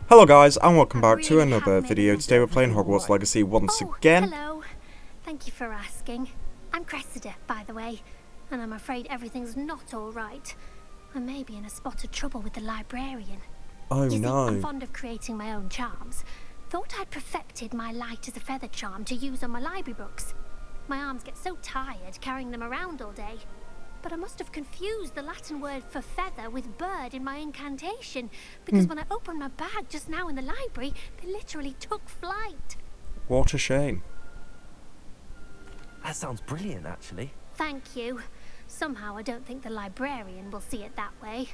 Hello guys, and welcome back to another video. Today we're playing Hogwarts Legacy once again. Hello. Thank you for asking. I'm Cressida, by the way, and I'm afraid everything's not all right. I may be in a spot of trouble with the librarian. Oh You see, no. I'm fond of creating my own charms. Thought I'd perfected my light as a feather charm to use on my library books. My arms get so tired carrying them around all day. But I must have confused the Latin word for feather with bird in my incantation, because when I opened my bag just now in the library, they literally took flight. What a shame. That sounds brilliant, actually. Thank you. Somehow I don't think the librarian will see it that way.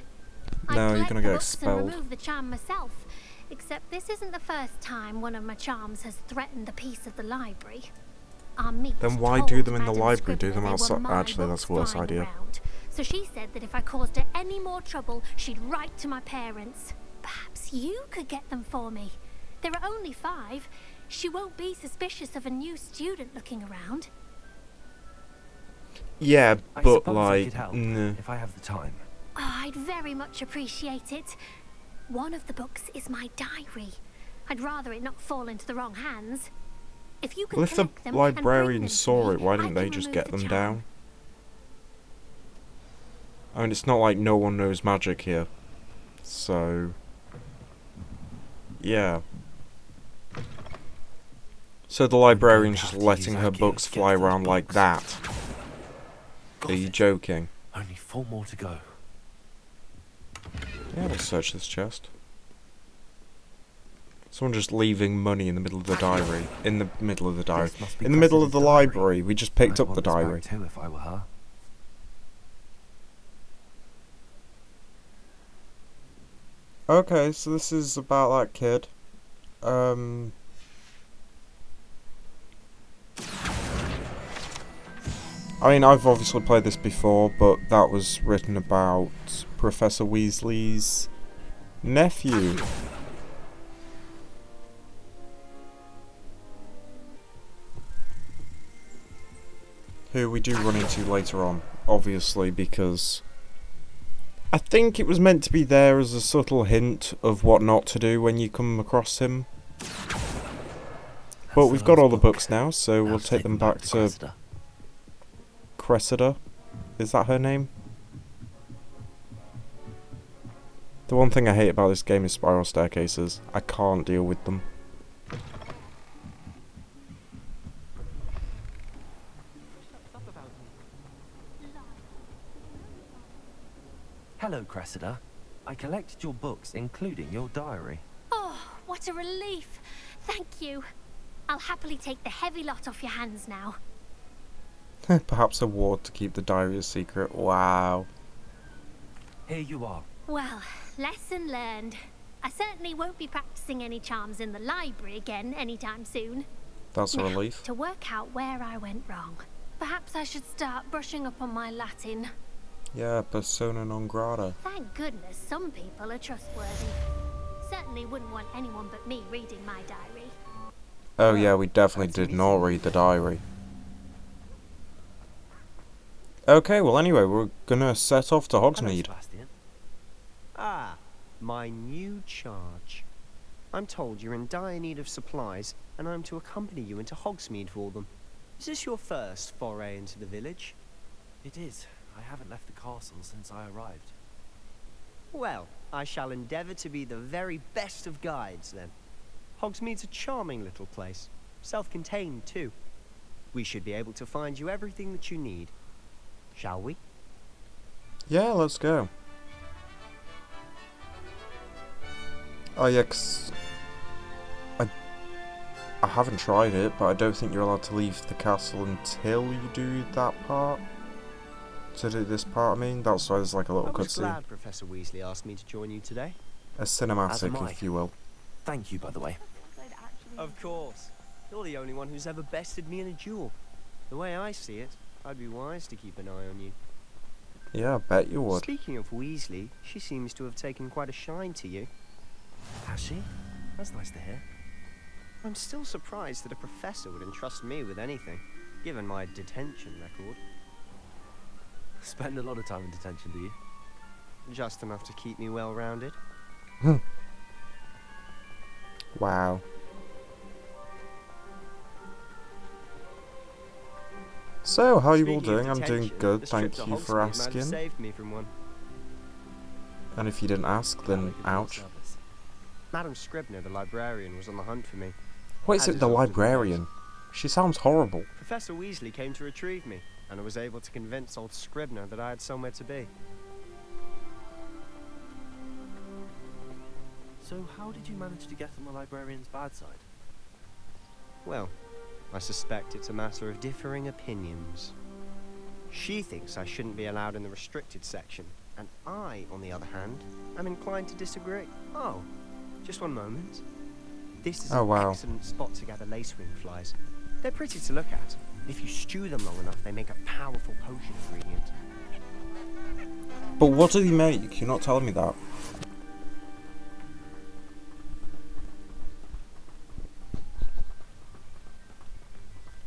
No, I'd you're collect gonna the get books expelled. and remove the charm myself, except this isn't the first time one of my charms has threatened the peace of the library. Then why do them in the library? Do them outside. Actually, that's a worse idea. Around. So she said that if I caused her any more trouble, she'd write to my parents. Perhaps you could get them for me. There are only 5. She won't be suspicious of a new student looking around. Yeah, I but suppose I like, could help if I have the time. Oh, I'd very much appreciate it. One of the books is my diary. I'd rather it not fall into the wrong hands. If you could well, if the collect them and bring them librarians to saw me, it, why I didn't they can just remove get the them charm. down? I mean, it's not like no one knows magic here. So, yeah. So the librarian's just letting her books fly around like that. Are you joking? Only 4 more to go. Yeah, let's search this chest. Someone just leaving money in the middle of the diary. In the middle of the diary. This must be In the middle of Cressida's the diary. library. We just picked I'd up the want this back diary. too if I were her. Okay, so this is about that kid. I mean, I've obviously played this before, but that was written about Professor Weasley's nephew. Who we do run into later on, obviously, because I think it was meant to be there as a subtle hint of what not to do when you come across him. But we've got all the books now, so we'll take them back to Cressida. Cressida. Is that her name? The one thing I hate about this game is spiral staircases. I can't deal with them. Hello, Cressida. I collected your books, including your diary. Oh, what a relief. Thank you. I'll happily take the heavy lot off your hands now. Perhaps a ward to keep the diary a secret. Wow. Here you are. Well, lesson learned. I certainly won't be practicing any charms in the library again anytime soon. That's a Now, relief. to work out where I went wrong, perhaps I should start brushing up on my Latin. Yeah, persona non grata. Thank goodness some people are trustworthy. Certainly wouldn't want anyone but me reading my diary. Oh yeah, we definitely did not read the diary. Okay, well anyway, we're gonna set off to Hello, Hogsmeade. Sebastian. Ah, my new charge. I'm told you're in dire need of supplies, and I'm to accompany you into Hogsmeade for them. Is this your first foray into the village? It is. I haven't left the castle since I arrived. Well, I shall endeavour to be the very best of guides, then. Hogsmeade's a charming little place, self-contained too. We should be able to find you everything that you need. Shall we? Yeah, let's go. Oh yeah, 'cause I haven't tried it, but I don't think you're allowed to leave the castle until you do that part. To do this part, I mean. That's why there's like a little I was cutscene. glad Professor Weasley asked me to join you today. A As am cinematic, I. if you will. Thank you, by the way. Of course. You're the only one who's ever bested me in a duel. The way I see it, I'd be wise to keep an eye on you. Yeah, I bet you would. Speaking of Weasley, she seems to have taken quite a shine to you. Has she? That's nice to hear. I'm still surprised that a professor would entrust me with anything, given my detention record. Spend a lot of time in detention, do you? Just enough to keep me well-rounded. Wow. So, how are you all Speaking of doing? I'm doing detention, good, this trip thank to you for Hogsmeade might have asking. saved me from one. And if you didn't ask, then ouch. Madam Scribner, the librarian, was on the hunt for me. What is As it, is the often the librarian? She sounds horrible. Professor Weasley came to retrieve me, and I was able to convince old Scribner that I had somewhere to be. So how did you manage to get on the librarian's bad side? Well, I suspect it's a matter of differing opinions. She thinks I shouldn't be allowed in the restricted section, and I, on the other hand, am inclined to disagree. Oh, just one moment. This is Oh, an wow. excellent spot to gather lacewing flies. They're pretty to look at. If you stew them long enough, they make a powerful potion ingredient. But what do they make? You're not telling me that.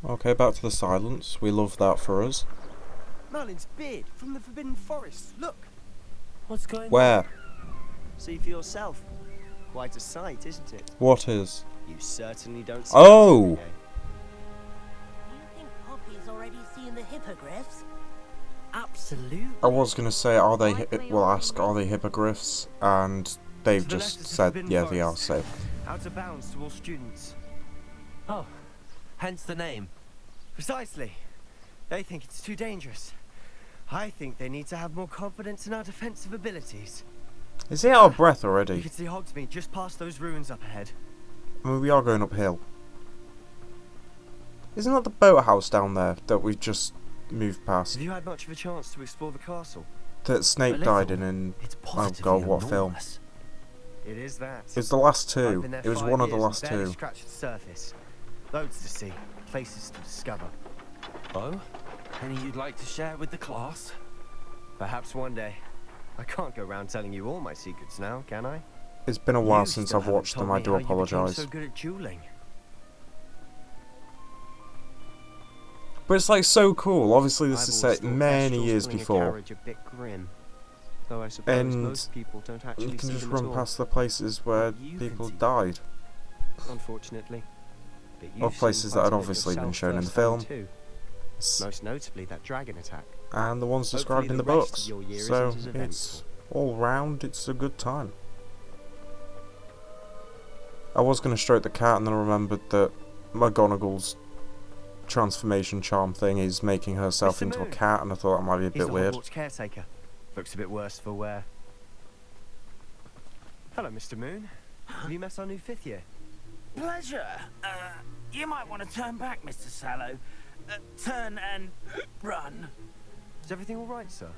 Okay, back to the silence. We love that for us. Merlin's beard from the Forbidden Forest. Look, What's going on? Where? see for yourself. Quite a sight, isn't it? What is? You certainly don't see Oh! it every day. You think Poppy's already seen the hippogriffs? Absolutely. I was gonna say, are they? Well, ask, are they hippogriffs? And they've To the left just is the said, Forbidden yeah, they are. Forest. So, Out of bounds to all students. Oh, hence the name. Precisely. They think it's too dangerous. I think they need to have more confidence in our defensive abilities. is he out of breath You already? can see Hogsmeade just past those ruins up ahead. I mean, we are going uphill. Isn't that the boathouse down there that we just moved past? Have you had much of a chance to explore the castle? That Snape A died little. in? It's Oh positively god, what film? enormous. It is that. It was the last I've two. been there It was 5 one of the years and last barely two. scratched the surface. Loads to see, places to discover. Oh? Any you'd like to share with the class? Perhaps one day. I can't go around telling you all my secrets now, can I? It's been a while You since still I've haven't watched told them. I me do how you became apologise. so good at dueling. But it's like so cool. Obviously, this I've is always set thought many Kestrels years pulling a before, carriage a bit grim. Though I suppose and most people don't actually you can see just them run at all. past the places where You can people see them. died. Unfortunately. But Or you've seen places that quite had a bit obviously been yourself shown in the firsthand film. too. Most notably that dragon attack. And the ones described Hopefully in the the rest of books. your year So isn't as it's eventful. all round, it's a good time. I was going to stroke the cat and then I remembered that McGonagall's transformation charm thing is making herself Mr. into a Moon. cat, and I thought that might be a He's bit the weird. Hogwarts caretaker. Looks a bit worse for wear. Hello, Mr. Moon. Have you met our new 5th year? Pleasure. You might want to turn back, Mr. Sallow. Turn and run. Is everything all right, sir?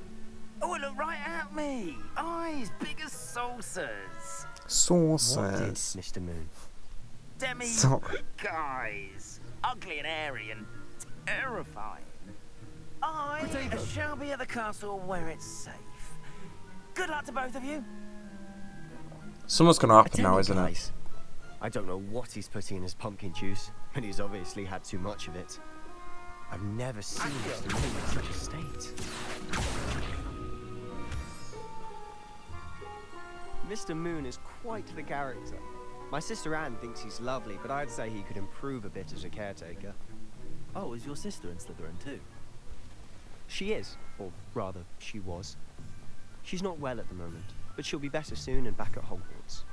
Oh, look right at me. Eyes big as saucers. What did Saucers. Mr. Moon? Demi Sorry. guys. Ugly and airy and terrifying. I Potato. shall be at the castle where it's safe. Good luck to both of you. Something's going to happen now, Attendant isn't it? guys. I don't know what he's putting in his pumpkin juice, but he's obviously had too much of it. I've never seen Mr. Moon in such a state. Mr. Moon is quite the character. My sister Anne thinks he's lovely, but I'd say he could improve a bit as a caretaker. Oh, is your sister in Slytherin too? She is, or rather, she was. She's not well at the moment, but she'll be better soon and back at Hogwarts.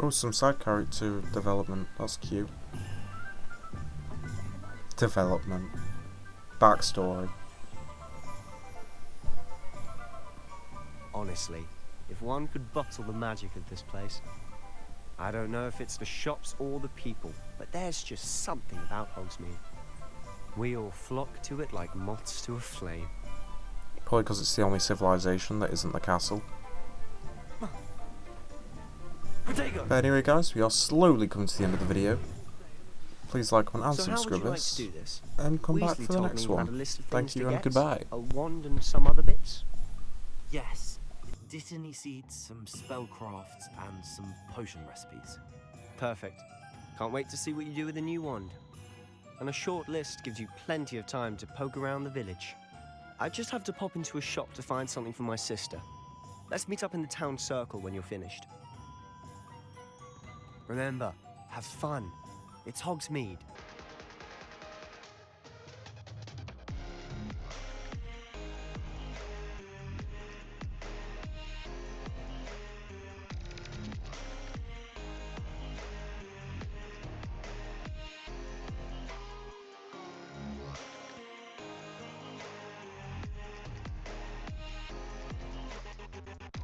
Oh, some side character development. That's cute. Development. Backstory. Honestly, if one could bottle the magic of this place. I don't know if it's the shops or the people, but there's just something about Hogsmeade. We all flock to it like moths to a flame. Probably because it's the only civilization that isn't the castle. Potato! But anyway, guys, we are slowly coming to the end of the video. Please like, comment, and So how would subscribe you like us. to do this? And come back Weasley for the told next me you had a one. list of Thank things you to and get, goodbye. A wand and some other bits. Yes. Dittany seeds, some spellcrafts, and some potion recipes. Perfect. Can't wait to see what you do with the new wand. And a short list gives you plenty of time to poke around the village. I just have to pop into a shop to find something for my sister. Let's meet up in the town circle when you're finished. Remember, have fun. It's Hogsmeade.